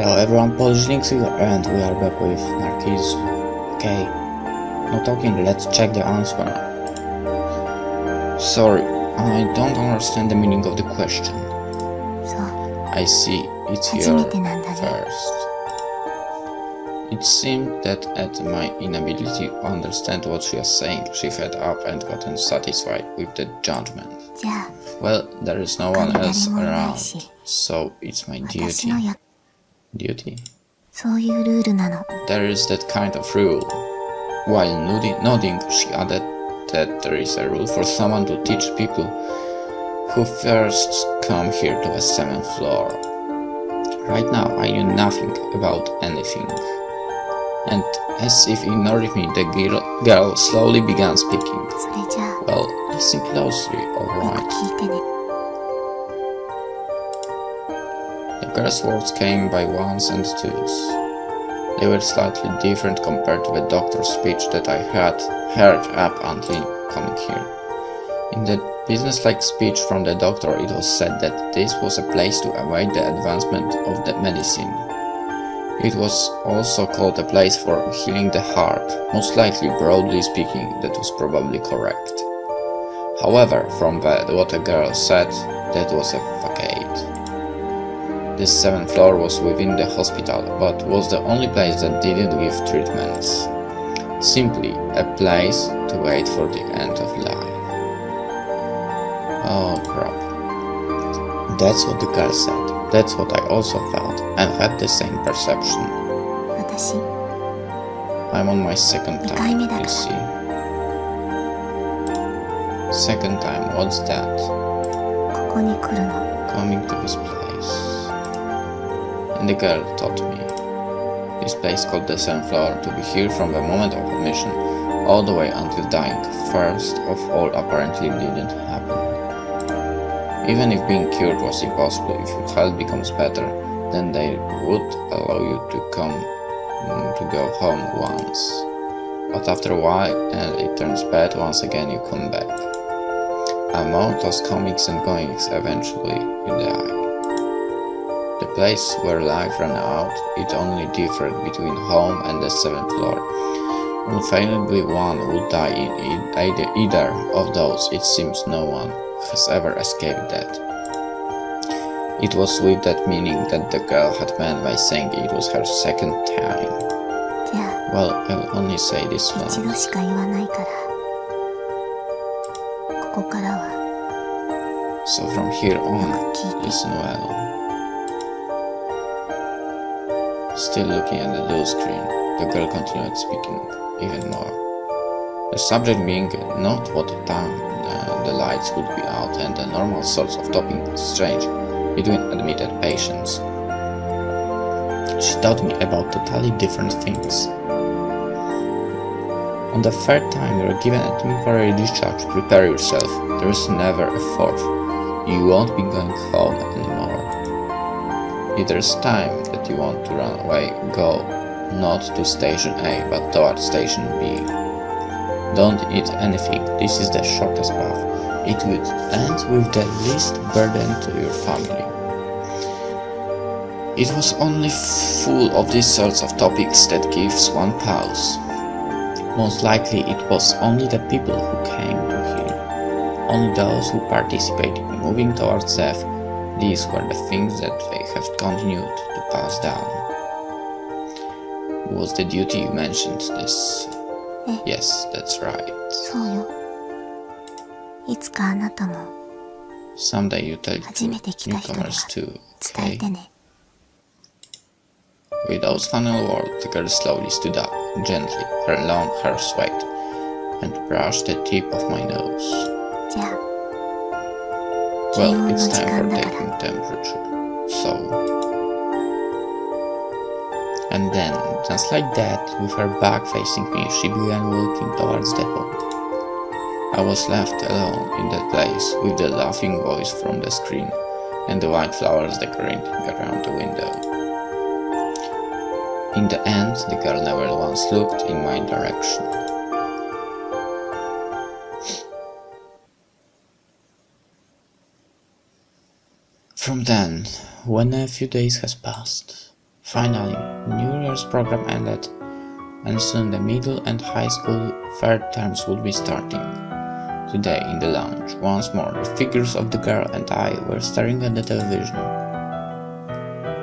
Hello everyone, PolishLynx here, and we are back with Narcissu. Okay, no talking, let's check the answer. Sorry, I don't understand the meaning of the question. I see, it's here first. It seemed that at my inability to understand what she was saying, she fed up and gotten satisfied with the judgment. Well, there is no one else around, so it's my duty. Duty? There is that kind of rule. While nodding, she added that there is a rule for someone to teach people who first come here to the 7th floor. Right now, I knew nothing about anything. And as if ignoring me, the girl slowly began speaking. Well, listen closely, alright. The girl's words came by ones and twos. They were slightly different compared to the doctor's speech that I had heard up until coming here. In the business-like speech from the doctor, it was said that this was a place to await the advancement of the medicine. It was also called a place for healing the heart. Most likely, broadly speaking, that was probably correct. However, from what the girl said, that was a facade. This 7th floor was within the hospital, but was the only place that didn't give treatments. Simply a place to wait for the end of life. Oh crap. That's what the girl said. That's what I also felt, and had the same perception. I'm on my second time, you see. Second time, what's that? Coming to this place. And the girl taught me. This place called the 7th floor, to be here from the moment of admission all the way until dying. First of all, apparently didn't happen. Even if being cured was impossible, if your health becomes better, then they would allow you to go home once. But after a while, and it turns bad, once again you come back. Among those comings and goings, eventually you die. The place where life ran out, it only differed between home and the 7th floor. Infallibly one would die in either of those. It seems no one has ever escaped that. It was with that meaning that the girl had meant by saying it was her second time. Well, I'll only say this once. So from here on, listen well. Still looking at the blue screen, the girl continued speaking even more. The subject being not what time the lights would be out and the normal sorts of topic exchange between admitted patients. She taught me about totally different things. On the 3rd time you are given a temporary discharge, prepare yourself. There is never a 4th. You won't be going home anymore. If there's time that you want to run away, go not to station A but towards station B. Don't eat anything, this is the shortest path. It would end with the least burden to your family. It was only full of these sorts of topics that gives one pause. Most likely it was only the people who came to here. Only those who participated in moving towards death. These were the things that they have continued to pass down. It was the duty you mentioned this. Yes, that's right. Someday you tell it to newcomers too, okay? With those final words, the girl slowly stood up, gently, her long hair swayed, and brushed the tip of my nose. Well, it's time for taking temperature, so... And then, just like that, with her back facing me, she began walking towards the hall. I was left alone in that place, with the laughing voice from the screen, and the white flowers decorating around the window. In the end, the girl never once looked in my direction. From then, when a few days has passed, Finally, the New Year's program ended, and soon the middle and high school third terms would be starting. Today, in the lounge, once more, the figures of the girl and I were staring at the television.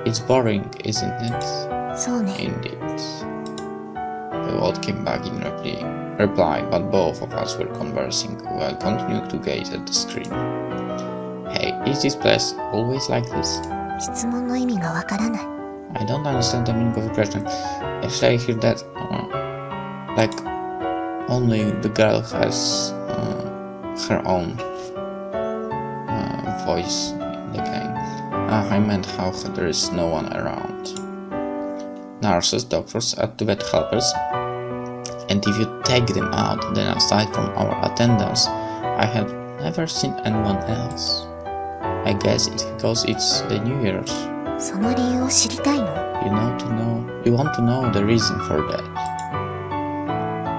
It's boring, isn't it? Indeed. The word came back in reply, but both of us were conversing while continuing to gaze at the screen. Hey, is this place always like this? I don't understand the meaning of the question. Actually, I hear that like only the girl has her own voice in the game. I meant how there is no one around. Nurses, doctors, and vet helpers. And if you take them out, then aside from our attendants, I have never seen anyone else. I guess it's because it's the New Year's. You want to know the reason for that.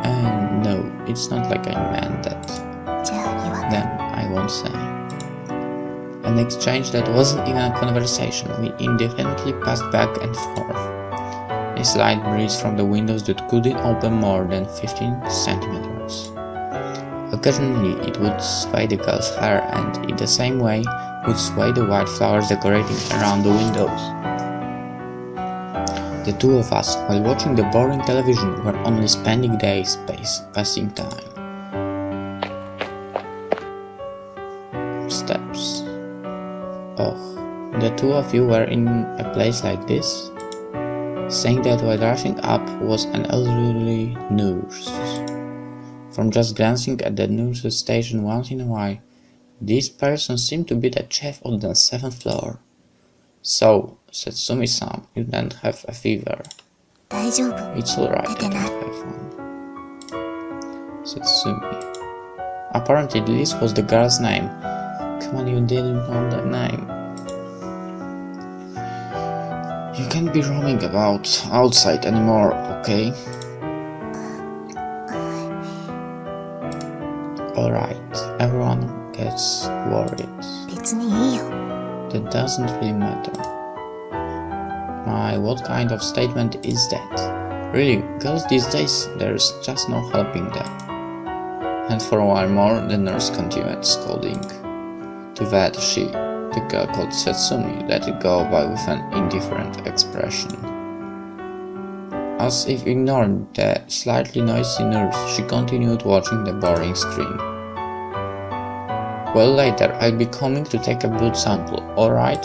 And no, it's not like I meant that. Then I won't say. An exchange that wasn't even a conversation, we indefinitely passed back and forth. A slight breeze from the windows that couldn't open more than 15 centimeters. Occasionally it would sway the girl's hair and in the same way would sway the white flowers decorating around the windows. The two of us, while watching the boring television, were only spending days passing time. Steps. Oh, the two of you were in a place like this? Saying that while rushing up was an elderly nurse. From just glancing at the nurse's station once in a while, this person seemed to be the chef on the 7th floor. So, said Sumi-san, you don't have a fever. It's alright, I don't have one, said Sumi. Apparently this was the girl's name. Come on, you didn't know the name. You can't be roaming about outside anymore, okay? Alright, everyone gets worried. That doesn't really matter. What kind of statement is that? Really, girls these days, there's just no helping them. And for a while more, the nurse continued scolding. To that the girl called Setsumi let it go by with an indifferent expression. As if ignoring the slightly noisy nurse, she continued watching the boring screen. Well, later I'll be coming to take a blood sample, alright?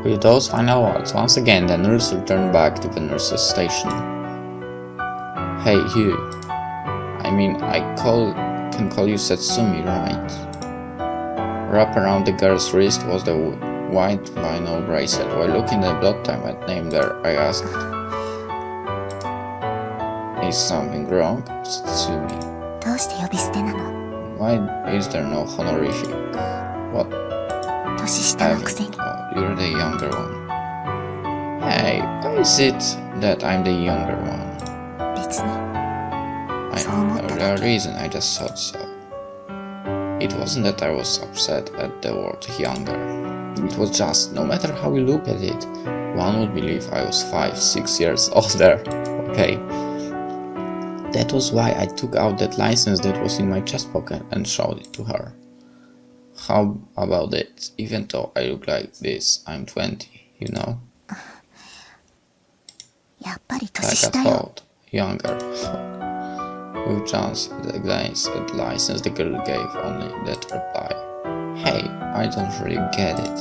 With those final words, once again the nurse returned back to the nurse's station. Hey you. I can call you Setsumi, right? Wrapped around the girl's wrist was the white vinyl bracelet. While looking at the blood type and name there, I asked, is something wrong? Setsumi. Why is there no honorific? What? You're the younger one. Hey, why is it that I'm the younger one? I don't know the reason, I just thought so. It wasn't that I was upset at the word younger. It was just, no matter how you look at it, one would believe I was 5-6 years older. Okay. That was why I took out that license that was in my chest pocket and showed it to her. How about it? Even though I look like this, I'm 20, you know? Like I thought, younger. With just a glance at the license, the girl gave only that reply. Hey, I don't really get it.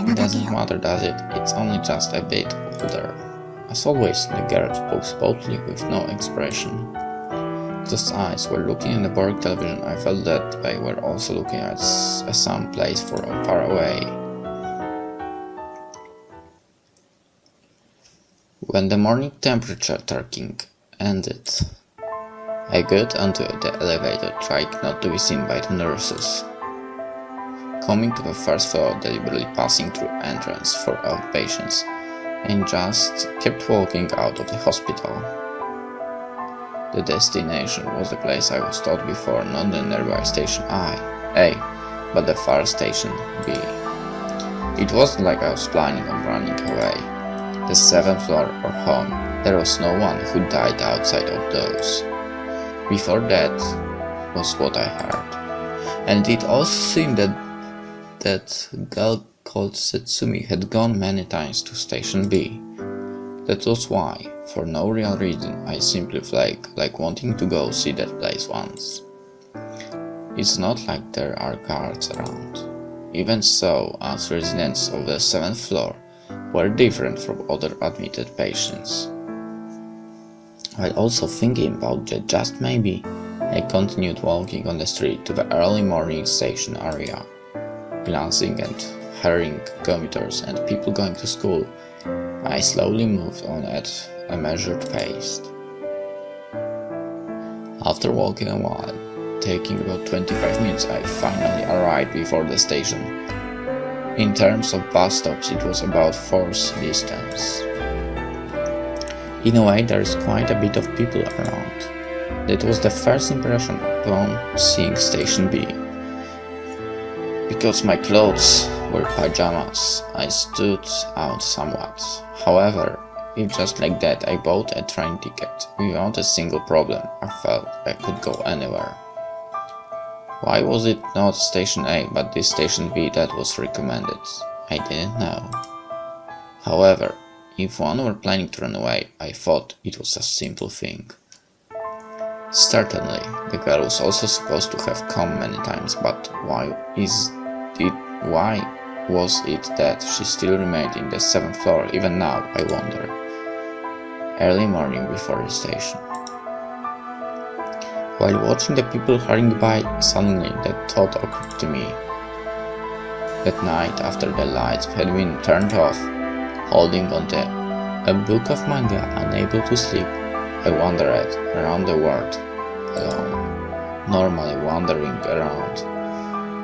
It doesn't matter, does it? It's only just a bit older. As always, the girl spoke smoothly with no expression. Those eyes were looking at the boring television. I felt that they were also looking at some place far away. When the morning temperature taking ended, I got onto the elevator, trying not to be seen by the nurses. Coming to the first floor, deliberately passing through entrance for outpatients, and just kept walking out of the hospital. The destination was the place I was told before, not the nearby station A, but the far station B. It wasn't like I was planning on running away. The 7th floor or home, there was no one who died outside of those. Before that was what I heard. And it also seemed that girl called Setsumi had gone many times to Station B. That was why, for no real reason, I simply flaked, like wanting to go see that place once. It's not like there are guards around. Even so, us residents of the 7th floor were different from other admitted patients. While also thinking about that just maybe, I continued walking on the street to the early morning station area, glancing and hearing commuters and people going to school. I slowly moved on at a measured pace. After walking a while, taking about 25 minutes, I finally arrived before the station. In terms of bus stops, it was about 4th distance. In a way, there is quite a bit of people around. That was the first impression upon seeing Station B. Because my clothes were pajamas, I stood out somewhat. However, if just like that I bought a train ticket without a single problem, I felt I could go anywhere. Why was it not Station A but this Station B that was recommended? I didn't know. However, if one were planning to run away, I thought it was a simple thing. Certainly, the girl was also supposed to have come many times, but why was it that she still remained in the 7th floor even now, I wonder. Early morning before the station. While watching the people hurrying by, suddenly that thought occurred to me. That night, after the lights had been turned off, holding onto a book of manga, unable to sleep, I wandered around the world, alone, normally wandering around.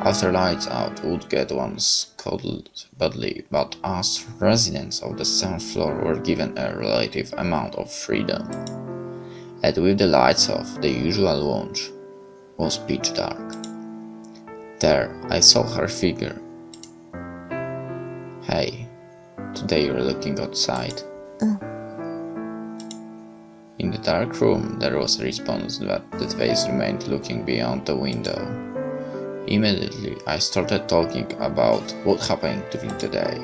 After lights out would get one scolded badly, but us residents of the 7th floor were given a relative amount of freedom. And with the lights off, the usual lounge was pitch dark. There, I saw her figure. Hey, today you're looking outside. In the dark room, there was a response that the face remained looking beyond the window. Immediately, I started talking about what happened during the day.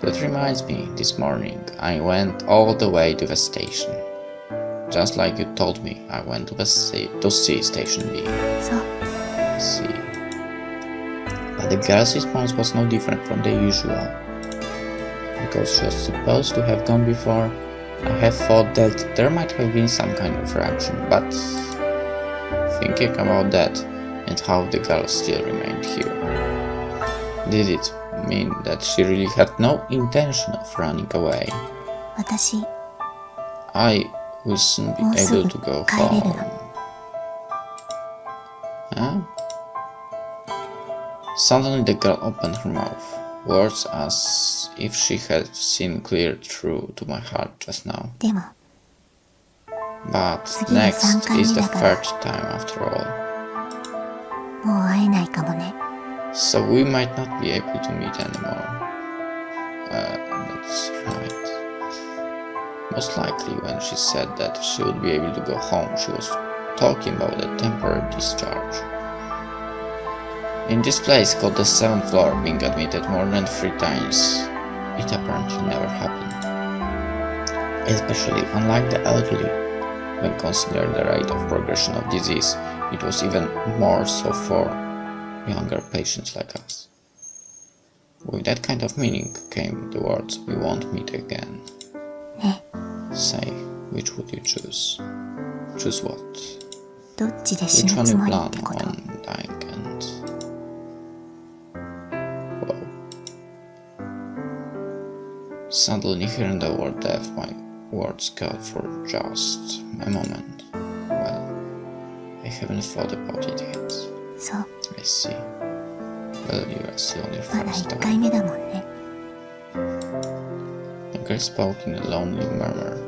That reminds me, this morning, I went all the way to the station. Just like you told me, I went to see Station B. I see. But the girl's response was no different from the usual. Because she was supposed to have gone before, I had thought that there might have been some kind of reaction, but thinking about that and how the girl still remained here, did it mean that she really had no intention of running away? I will soon be able to go home. Huh? Suddenly the girl opened her mouth, words as if she had seen clear through to my heart just now. But next is the 3rd time after all. So we might not be able to meet anymore. That's right. Most likely when she said that she would be able to go home, she was talking about a temporary discharge. In this place called the 7th floor, being admitted more than 3 times, it apparently never happened. Especially unlike the elderly, when considering the rate of progression of disease, it was even more so for younger patients like us. With that kind of meaning came the words, "We won't meet again." Say, which would you choose? Choose what? Which one you plan on dying and... Whoa. Suddenly hearing the word death, my words cut for just a moment. Well, I haven't thought about it yet. I see. Well, you are still on your first time. The girl spoke in a lonely murmur.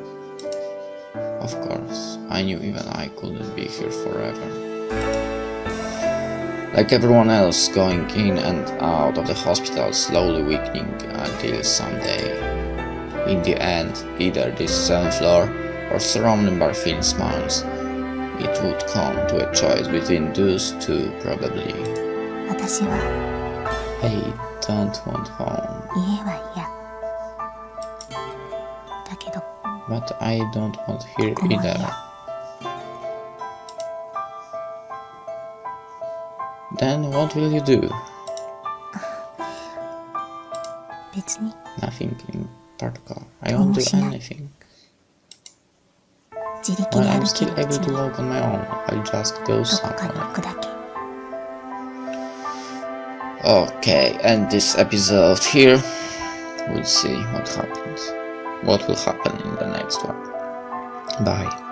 Of course, I knew even I couldn't be here forever. like everyone else, going in and out of the hospital, slowly weakening until someday, in the end, either this same floor or surrounding by thin smiles, it would come to a choice between those two, probably. 私は I don't want home, 家は嫌だけど but I don't want here ここも either. 嫌 Then what will you do? 別に Nothing in particular. I won't do anything. 自力 When で I'm 歩け still るう able ち to に walk on my own, I'll just go どこかに somewhere. 行くだけ Okay, and this episode here, we'll see what happens. What will happen in the next one. Bye.